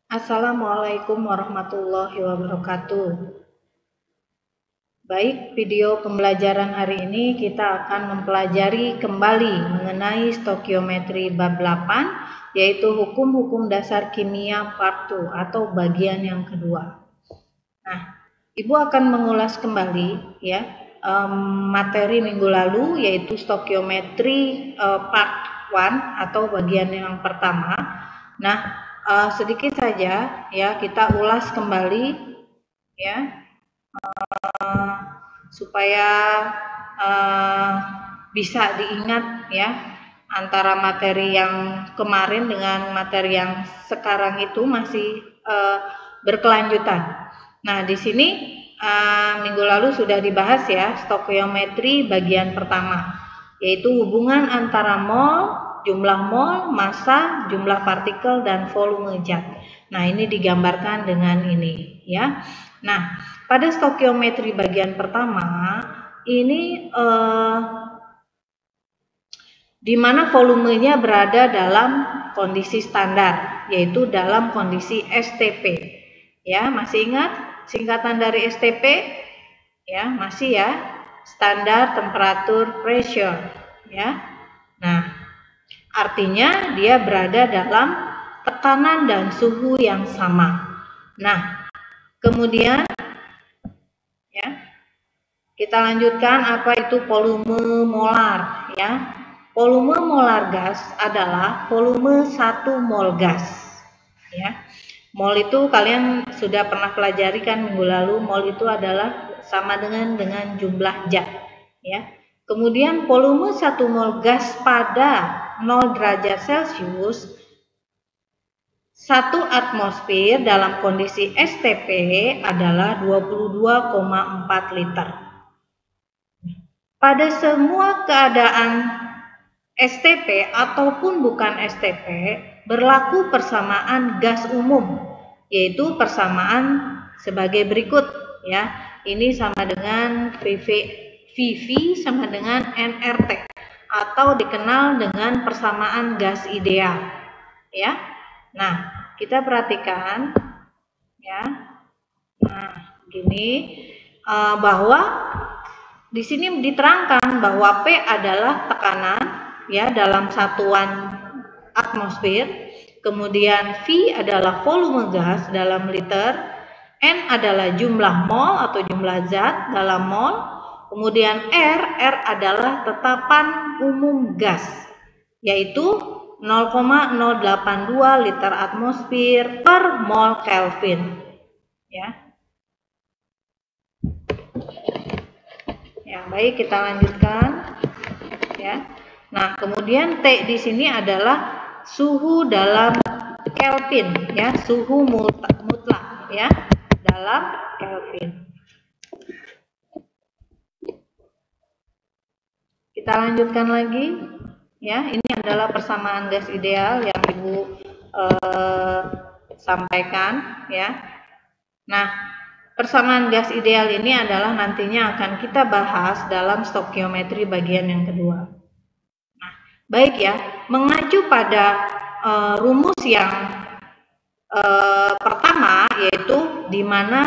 Assalamualaikum warahmatullahi wabarakatuh. Baik, video pembelajaran hari ini kita akan mempelajari kembali mengenai stokiometri bab 8, yaitu hukum-hukum dasar kimia part 2 atau bagian yang kedua. Nah, Ibu akan mengulas kembali ya materi minggu lalu, yaitu stokiometri part 1 atau bagian yang pertama. Nah, sedikit saja ya kita ulas kembali ya supaya bisa diingat ya antara materi yang kemarin dengan materi yang sekarang itu masih berkelanjutan. Nah, di sini minggu lalu sudah dibahas ya stokiometri bagian pertama, yaitu hubungan antara mol, jumlah mol, massa, jumlah partikel, dan volume zat. Nah, ini digambarkan dengan ini ya. Nah, pada stokiometri bagian pertama ini di mana volumenya berada dalam kondisi standar, yaitu dalam kondisi STP. Ya, masih ingat singkatan dari STP? Ya, masih ya. Standar temperature pressure, ya. Nah, artinya dia berada dalam tekanan dan suhu yang sama. Nah, kemudian ya, kita lanjutkan apa itu volume molar ya. Volume molar gas adalah volume 1 mol gas ya. Mol itu kalian sudah pernah pelajari kan minggu lalu, mol itu adalah sama dengan jumlah zat ya. Kemudian volume 1 mol gas pada 0 derajat Celcius 1 atmosfer dalam kondisi STP adalah 22,4 liter. Pada semua keadaan STP ataupun bukan STP berlaku persamaan gas umum, yaitu persamaan sebagai berikut ya. Ini sama dengan VV sama dengan nRT atau dikenal dengan persamaan gas ideal ya. Nah, kita perhatikan ya. Nah, gini bahwa di sini diterangkan bahwa P adalah tekanan ya dalam satuan atmosfer, kemudian V adalah volume gas dalam liter, N adalah jumlah mol atau jumlah zat dalam mol, kemudian R adalah tetapan umum gas, yaitu 0,082 liter atmosfer per mol Kelvin ya. Ya, baik, kita lanjutkan ya. Nah, kemudian T di sini adalah suhu dalam Kelvin ya, suhu mutlak ya dalam Kelvin. Kita lanjutkan lagi ya. Ini adalah persamaan gas ideal yang Ibu sampaikan ya. Nah, persamaan gas ideal ini adalah nantinya akan kita bahas dalam stokiometri bagian yang kedua. Nah, baik ya, mengacu pada rumus yang pertama, yaitu di mana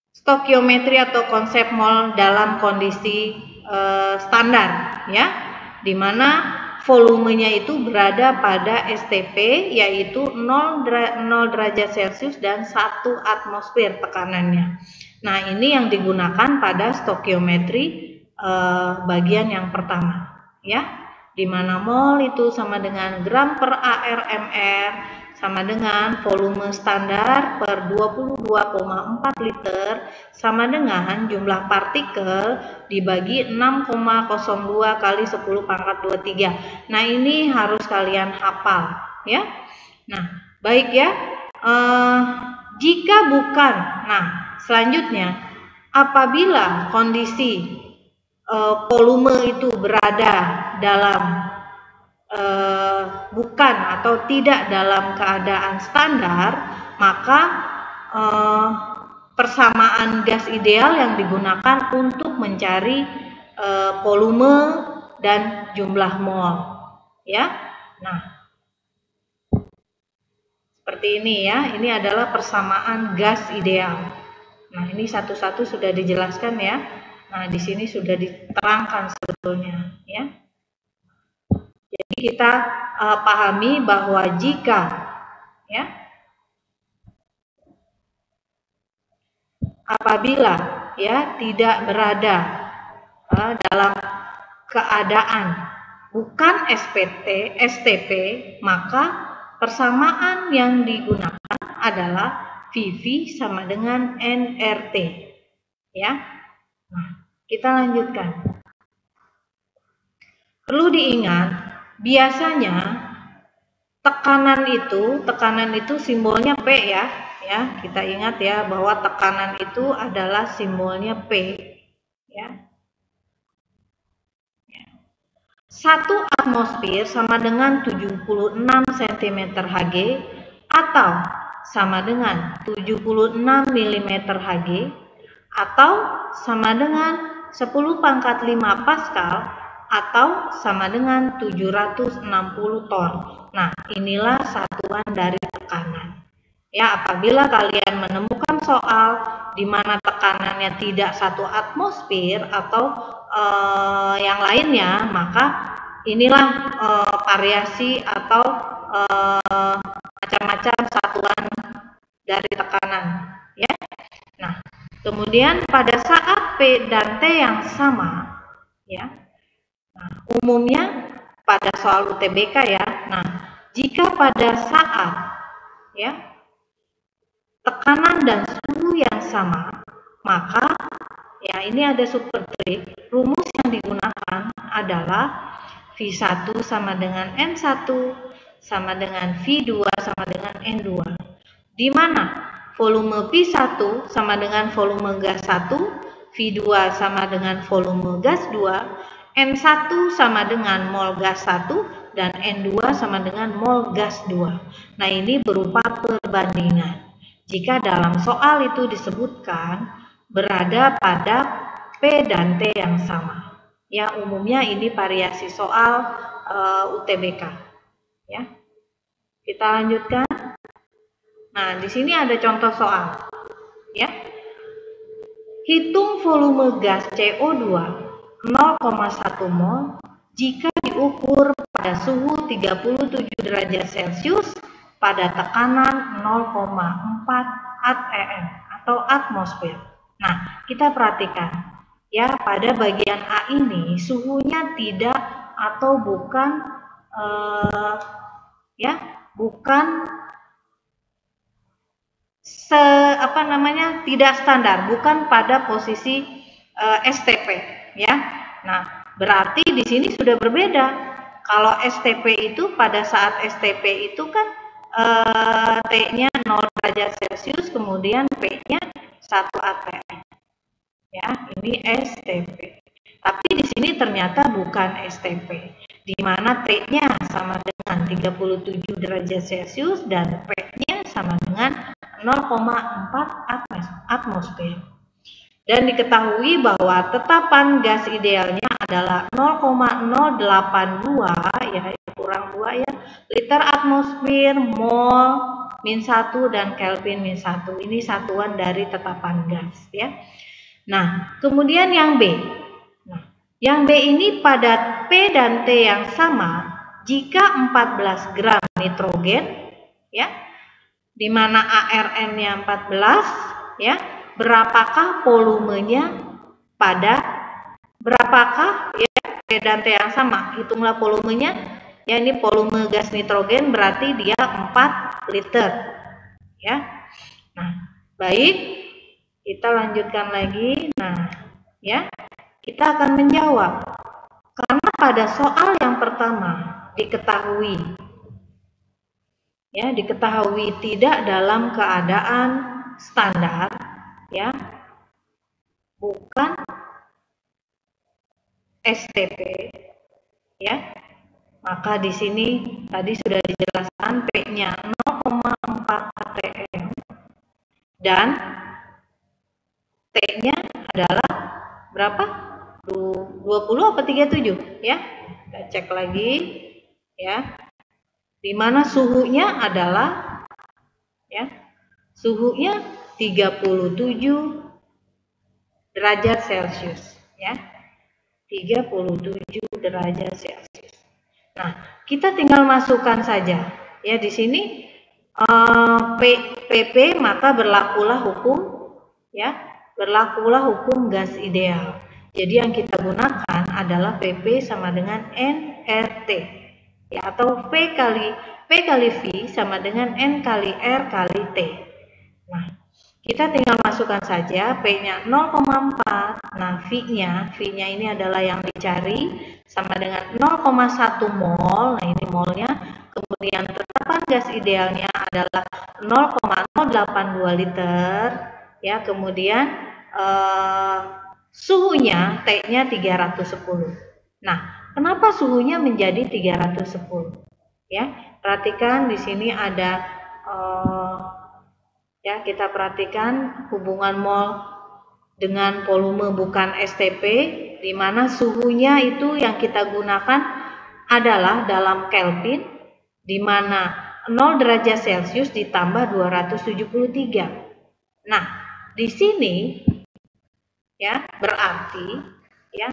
stokiometri atau konsep mol dalam kondisi standar ya, di mana volumenya itu berada pada STP, yaitu 0 derajat Celcius dan 1 atmosfer tekanannya. Nah, ini yang digunakan pada stokiometri bagian yang pertama ya, di mana mol itu sama dengan gram per ARMR sama dengan volume standar per 22,4 liter sama dengan jumlah partikel dibagi 6,02 kali 10 pangkat 23. Nah, ini harus kalian hafal ya. Nah, baik ya. Jika bukan, nah selanjutnya apabila kondisi volume itu berada dalam bukan atau tidak dalam keadaan standar, maka persamaan gas ideal yang digunakan untuk mencari volume dan jumlah mol ya. Nah, Seperti ini ya, ini adalah persamaan gas ideal. Nah, ini satu-satu sudah dijelaskan ya. Nah, di sini sudah diterangkan sebetulnya ya. Jadi kita pahami bahwa jika ya apabila ya tidak berada dalam keadaan bukan STP, maka persamaan yang digunakan adalah VV sama dengan nRT. Ya. Nah, kita lanjutkan. Perlu diingat, biasanya tekanan itu simbolnya P ya. Ya, kita ingat ya bahwa tekanan itu adalah simbolnya P. Ya. 1 atmosfer sama dengan 76 cm Hg atau sama dengan 76 mm Hg atau sama dengan 10 pangkat 5 Pascal atau sama dengan 760 torr. Nah, inilah satuan dari tekanan. Ya, apabila kalian menemukan soal di mana tekanannya tidak 1 atmosfer atau yang lainnya, maka inilah variasi atau macam-macam satuan dari tekanan ya. Nah, kemudian pada saat P dan T yang sama ya. Nah, umumnya pada soal UTBK ya. Nah, jika pada saat ya tekanan dan suhu yang sama, maka ya ini ada super trik. Rumus yang digunakan adalah V1 sama dengan N1 sama dengan V2 sama dengan N2. Di mana volume V1 sama dengan volume gas 1, V2 sama dengan volume gas 2, N1 sama dengan mol gas 1 dan N2 sama dengan mol gas 2. Nah, ini berupa perbandingan. Jika dalam soal itu disebutkan berada pada P dan T yang sama. Ya, umumnya ini variasi soal UTBK. Ya. Kita lanjutkan. Nah, di sini ada contoh soal. Ya. Hitung volume gas CO2 0,1 mol jika diukur pada suhu 37 derajat Celcius pada tekanan 0,4 atm atau atmosfer. Nah, kita perhatikan ya, pada bagian A ini suhunya tidak atau bukan bukan tidak standar, bukan pada posisi STP ya. Nah, berarti di sini sudah berbeda. Kalau STP itu pada saat STP itu kan T-nya 0 derajat Celcius, kemudian P-nya 1 atm. Ya, ini STP. Tapi di sini ternyata bukan STP, di mana T-nya sama dengan 37 derajat Celcius dan P-nya sama dengan 0,4 atmosfer. Dan diketahui bahwa tetapan gas idealnya adalah 0,082 ya, kurang 2 ya, liter atmosfer, mol, min 1 dan Kelvin min 1. Ini satuan dari tetapan gas ya. Nah, kemudian yang B. Nah, yang B ini pada P dan T yang sama jika 14 gram nitrogen ya, di mana ARN-nya 14 ya, berapakah volumenya pada berapakah ya P dan T yang sama? Hitunglah volumenya. Ya, ini volume gas nitrogen berarti dia 4 liter. Ya. Nah, baik. Kita lanjutkan lagi. Nah, ya. Kita akan menjawab. Karena pada soal yang pertama diketahui tidak dalam keadaan standar ya, bukan STP ya, maka di sini tadi sudah dijelaskan P-nya 0,4 atm dan T-nya adalah berapa? 20 apa 37 ya. Kita cek lagi ya. Di mana suhunya adalah ya. Suhunya 37 derajat Celcius, ya. 37 derajat Celcius. Nah, kita tinggal masukkan saja. Ya, di sini PP maka berlakulah hukum gas ideal. Jadi yang kita gunakan adalah PP sama dengan nRT, ya, atau P kali V sama dengan N kali R kali T. Nah, kita tinggal masukkan saja P-nya 0,4. Nah, V-nya ini adalah yang dicari sama dengan 0,1 mol. Nah, ini molnya. Kemudian tetapan gas idealnya adalah 0,082 liter. Ya, kemudian suhunya T-nya 310. Nah, kenapa suhunya menjadi 310? Ya, perhatikan di sini ada ya, kita perhatikan hubungan mol dengan volume bukan STP, di mana suhunya itu yang kita gunakan adalah dalam Kelvin, di mana 0 derajat Celcius ditambah 273. Nah, di sini ya berarti ya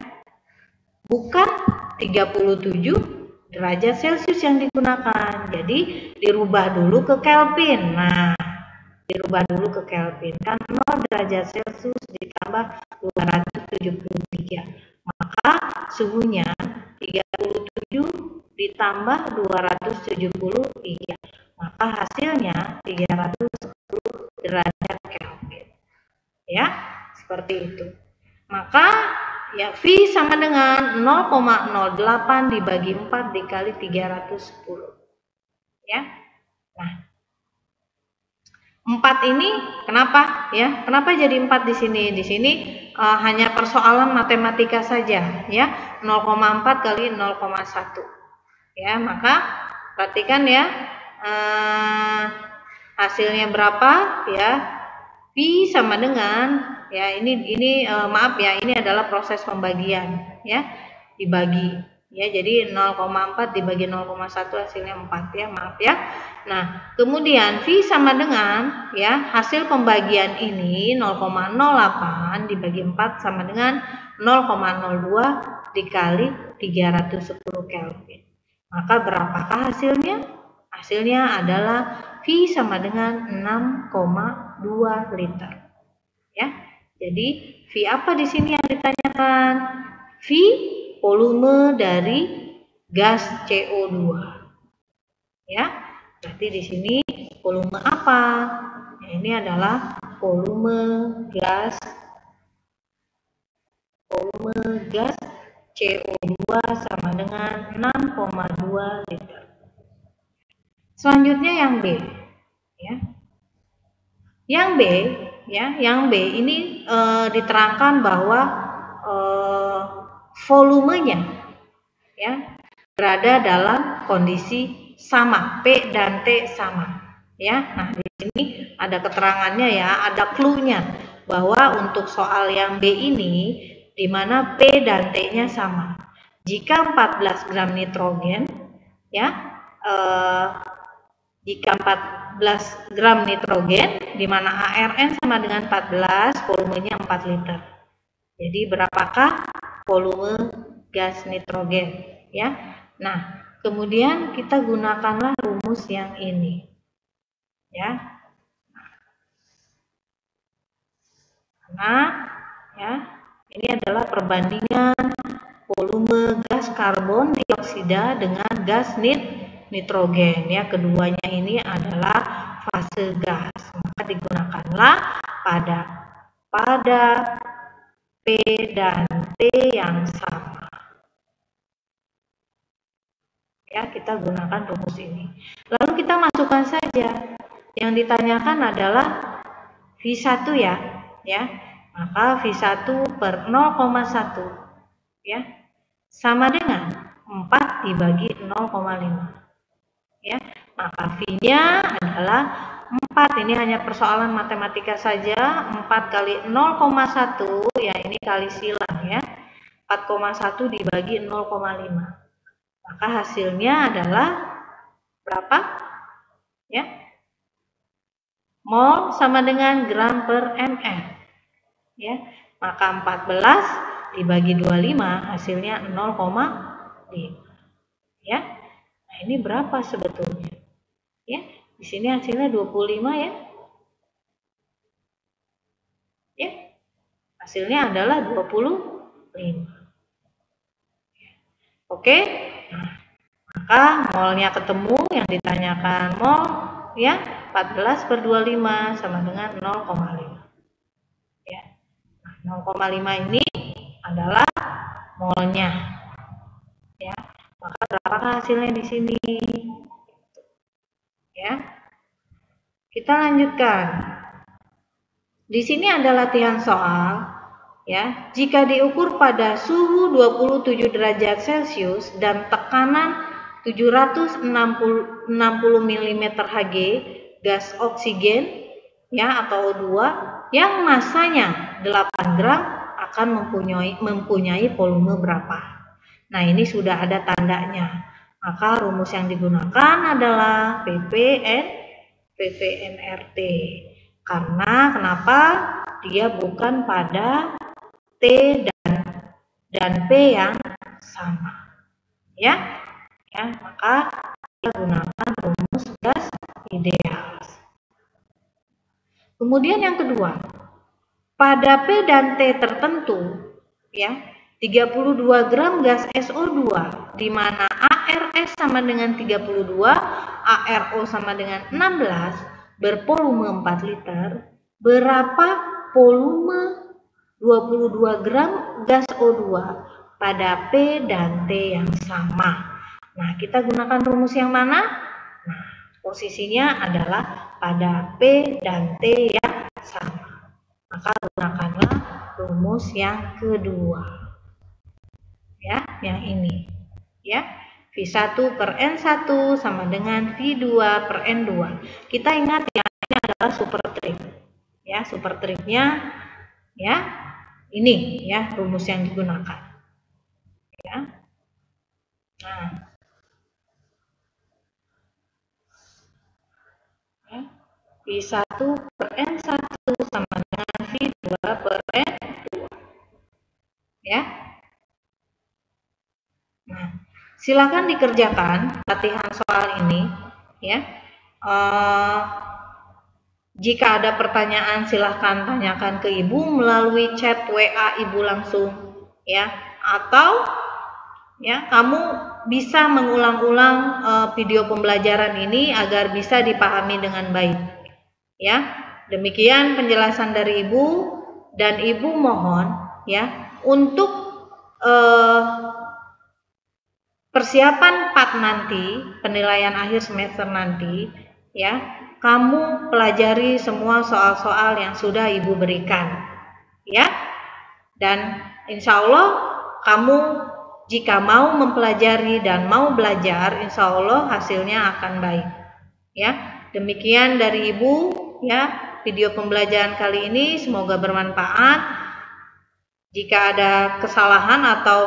bukan 37 derajat Celcius yang digunakan. Jadi dirubah dulu ke Kelvin. Nah, dirubah dulu ke Kelvin, kan 0 derajat Celcius ditambah 273, maka suhunya 37 ditambah 273, maka hasilnya 310 derajat Kelvin, ya, seperti itu. Maka ya V sama dengan 0,08 dibagi 4 dikali 310, ya. Nah, 4 ini kenapa ya? Kenapa jadi 4 di sini? Di sini hanya persoalan matematika saja, ya. 0,4 kali 0,1. Ya, maka perhatikan ya. Hasilnya berapa ya? Pi sama dengan ya ini maaf ya, ini adalah proses pembagian ya. Dibagi. Ya, jadi 0,4 dibagi 0,1 hasilnya 4 ya, maaf ya. Nah, kemudian V sama dengan ya, hasil pembagian ini 0,08 dibagi 4 sama dengan 0,02 dikali 310 Kelvin. Maka berapakah hasilnya? Hasilnya adalah V sama dengan 6,2 liter. Ya. Jadi V apa di sini yang ditanyakan? V volume dari gas CO2. Ya, berarti di sini volume apa? Ya, ini adalah volume gas CO2 sama dengan 6,2 liter. Selanjutnya yang B, ya. Yang B, ya, yang B ini diterangkan bahwa volumenya ya berada dalam kondisi sama, P dan T sama, ya. Nah, di sini ada keterangannya ya, ada clue-nya bahwa untuk soal yang B ini di mana P dan T-nya sama. Jika 14 gram nitrogen, ya, jika 14 gram nitrogen, di mana ARN sama dengan 14, volumenya 4 liter. Jadi berapakah volume gas nitrogen? Ya. Nah, kemudian kita gunakanlah rumus yang ini. Ya. Karena ya, ini adalah perbandingan volume gas karbon dioksida dengan gas nitrogen, ya. Keduanya ini adalah fase gas, maka digunakanlah pada P dan T yang sama. Ya, kita gunakan rumus ini. Lalu kita masukkan saja. Yang ditanyakan adalah V1 ya. Maka V1 per 0,1 ya sama dengan 4 dibagi 0,5. Ya, maka V-nya adalah 4, ini hanya persoalan matematika saja. 4 kali 0,1 ya, ini kali silang ya, 4,1 dibagi 0,5, maka hasilnya adalah berapa ya? mol sama dengan gram per ml. Ya, maka 14 dibagi 25 hasilnya 0,5. Ya. Nah, ini berapa sebetulnya? Ya, di sini hasilnya 25 ya. Ya. Hasilnya adalah 25. Oke. Nah, maka molnya ketemu, yang ditanyakan mol ya 14/25 sama dengan 0,5. Ya. Nah, 0,5 ini adalah molnya. Ya. Maka berapakah hasilnya di sini? Ya. Kita lanjutkan. Di sini ada latihan soal. Ya, jika diukur pada suhu 27 derajat Celcius dan tekanan 760 mm Hg gas oksigen ya atau O2 yang masanya 8 gram akan mempunyai volume berapa? Nah, ini sudah ada tandanya. Maka rumus yang digunakan adalah PPNRT. Karena kenapa? Dia bukan pada T dan P yang sama. Ya, maka kita gunakan rumus gas ideal. Kemudian yang kedua, pada P dan T tertentu, ya, 32 gram gas SO2 di mana ARS sama dengan 32, ARO sama dengan 16, bervolume 4 liter, berapa volume 22 gram gas O2 pada P dan T yang sama? Nah, kita gunakan rumus yang mana? Nah, posisinya adalah pada P dan T yang sama. Maka gunakanlah rumus yang kedua. Ya, yang ini. Ya, V1 per N1 sama dengan V2 per N2. Kita ingat yang ini adalah supertrip. Ya, supertripnya ya ini ya rumus yang digunakan. Ya. Nah, ya. V1 per N1 sama dengan V2 per N2. Ya. Nah, silakan dikerjakan latihan soal ini. Ya. Jika ada pertanyaan silahkan tanyakan ke Ibu melalui chat WA Ibu langsung ya, atau ya kamu bisa mengulang-ulang video pembelajaran ini agar bisa dipahami dengan baik. Ya, demikian penjelasan dari Ibu, dan Ibu mohon ya untuk persiapan PAT nanti, penilaian akhir semester nanti ya, kamu pelajari semua soal-soal yang sudah Ibu berikan ya, dan insya Allah kamu jika mau mempelajari dan mau belajar, insya Allah hasilnya akan baik ya. Demikian dari Ibu ya, video pembelajaran kali ini semoga bermanfaat. Jika ada kesalahan atau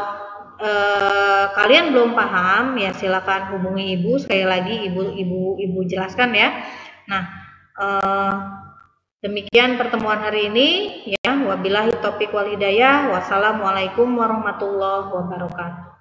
kalian belum paham ya, silakan hubungi Ibu. Sekali lagi Ibu jelaskan ya. Nah, demikian pertemuan hari ini ya. Wabillahi taufiq wal hidayah. Wassalamualaikum warahmatullahi wabarakatuh.